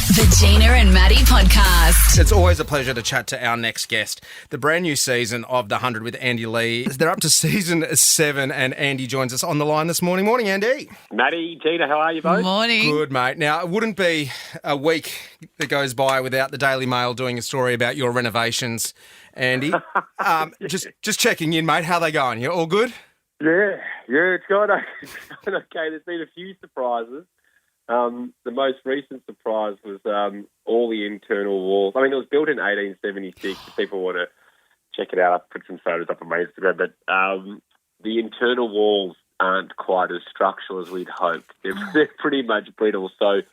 The Gina and Maddie podcast. It's always a pleasure to chat to our next guest. The brand new season of The 100 with Andy Lee. They're up to season 7 and Andy joins us on the line this morning. Morning, Andy. Maddie, Gina, how are you both? Morning. Good, mate. Now, it wouldn't be a week that goes by without the Daily Mail doing a story about your renovations, Andy. Just checking in, mate. How they going? You all good? Yeah, it's going okay. There's been a few surprises. The most recent surprise was all the internal walls. I mean, it was built in 1876. If people want to check it out, I've put some photos up on my Instagram. But the internal walls aren't quite as structural as we'd hoped. They're pretty much brittle. So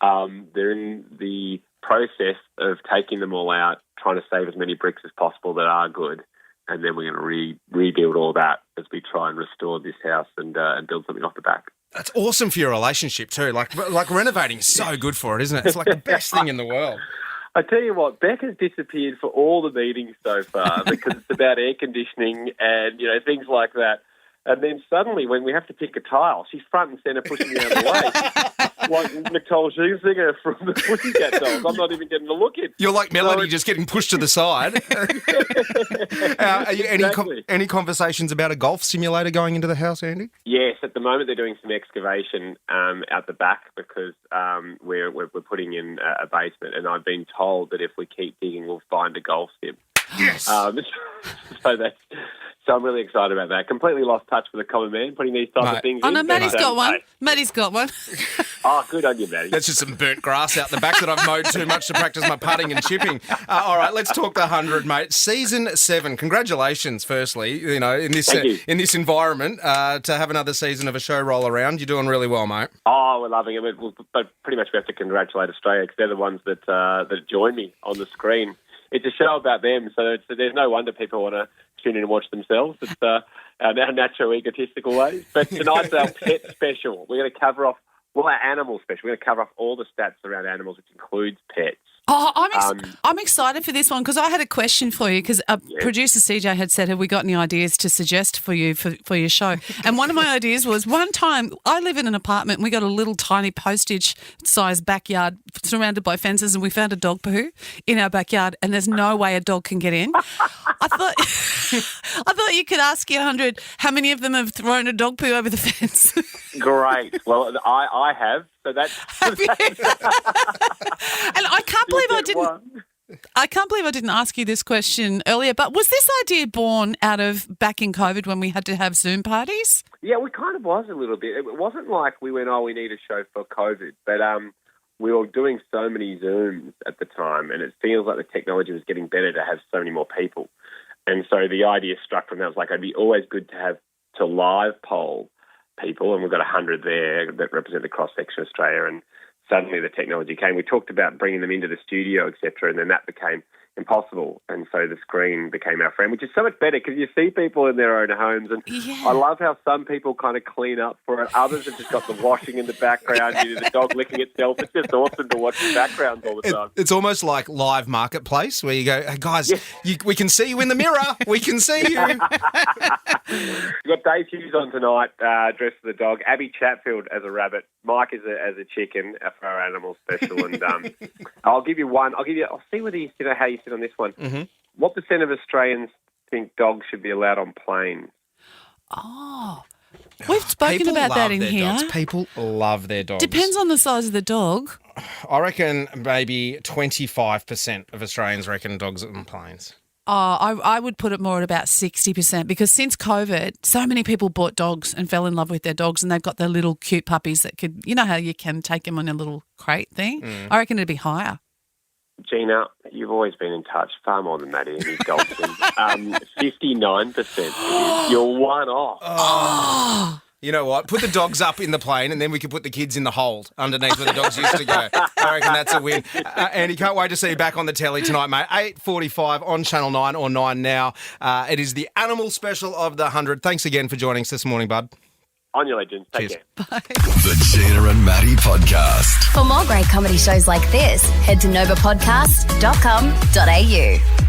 they're in the process of taking them all out, trying to save as many bricks as possible that are good. And then we're going to rebuild all that as we try and restore this house and build something off the back. That's awesome for your relationship too. Like renovating is so good for it, isn't it? It's like the best thing in the world. I tell you what, Beck has disappeared for all the meetings so far because it's about air conditioning and, things like that. And then suddenly when we have to pick a tile, she's front and centre pushing me out of the way. Like Nicole Scherzinger from the Pussycat Dolls. I'm not even getting a look in. You're like Melody, just getting pushed to the side. Any conversations about a golf simulator going into the house, Andy? Yes, at the moment they're doing some excavation out the back because we're putting in a basement, and I've been told that if we keep digging, we'll find a golf sim. Yes. So I'm really excited about that. Completely lost touch with the common man putting these types of things in. Oh, no, Maddie's got one. Maddie's got one. Oh, good on you, Maddie. That's just some burnt grass out the back that I've mowed too much to practice my putting and chipping. All right, let's talk the 100, mate. Season 7. Congratulations, firstly, in this environment, to have another season of a show roll around. You're doing really well, mate. Oh, we're loving it. But pretty much we have to congratulate Australia because they're the ones that join me on the screen. It's a show about them, so there's no wonder people want to tune in and watch themselves. It's our natural egotistical ways. But tonight's our pet special. We're going to cover off, our animal special. We're going to cover off all the stats around animals, which includes pets. Oh, I'm excited for this one because I had a question for you because producer CJ had said, have we got any ideas to suggest for you for your show? And one of my ideas was one time I live in an apartment and we got a little tiny postage-sized backyard surrounded by fences and we found a dog poo in our backyard and there's no way a dog can get in. I thought you could ask your 100 how many of them have thrown a dog poo over the fence. Great. Well, I have. So that's. Have you? And I can't believe I didn't ask you this question earlier. But was this idea born out of back in COVID when we had to have Zoom parties? Yeah, we kind of was a little bit. It wasn't like we went, we need a show for COVID, but we were doing so many Zooms at the time, and it feels like the technology was getting better to have so many more people. And so the idea struck from that was like, it'd be always good to have to live poll people, and we've got 100 there that represent the cross-section of Australia, and suddenly the technology came. We talked about bringing them into the studio, etc., and then that became impossible, and so the screen became our friend, which is so much better because you see people in their own homes, and I love how some people kind of clean up for it. Others have just got the washing in the background, the dog licking itself. It's just awesome to watch the backgrounds all the time. It's almost like live marketplace where you go, hey guys, we can see you in the mirror. We can see you. We've got Dave Hughes on tonight, dressed as a dog. Abby Chatfield as a rabbit. Mike as a chicken for our animal special. And I'll give you one. I'll see whether how you sit on this one. Mm-hmm. What % of Australians think dogs should be allowed on planes? Oh, we've spoken about that in here. Dogs. People love their dogs. Depends on the size of the dog. I reckon maybe 25% of Australians reckon dogs on planes. Oh, I would put it more at about 60% because since COVID, so many people bought dogs and fell in love with their dogs and they've got their little cute puppies that could, how you can take them on a little crate thing? I reckon it'd be higher. Gina, you've always been in touch, far more than Maddie and his dolphins. 59%. You're one off. Oh. You know what? Put the dogs up in the plane and then we can put the kids in the hold underneath where the dogs used to go. I reckon that's a win. Andy, can't wait to see you back on the telly tonight, mate. 8:45 on Channel 9 or 9 now. It is the animal special of the 100. Thanks again for joining us this morning, bud. On your legends. Take care. Bye. The Gina and Maddie podcast. For more great comedy shows like this, head to novapodcast.com.au.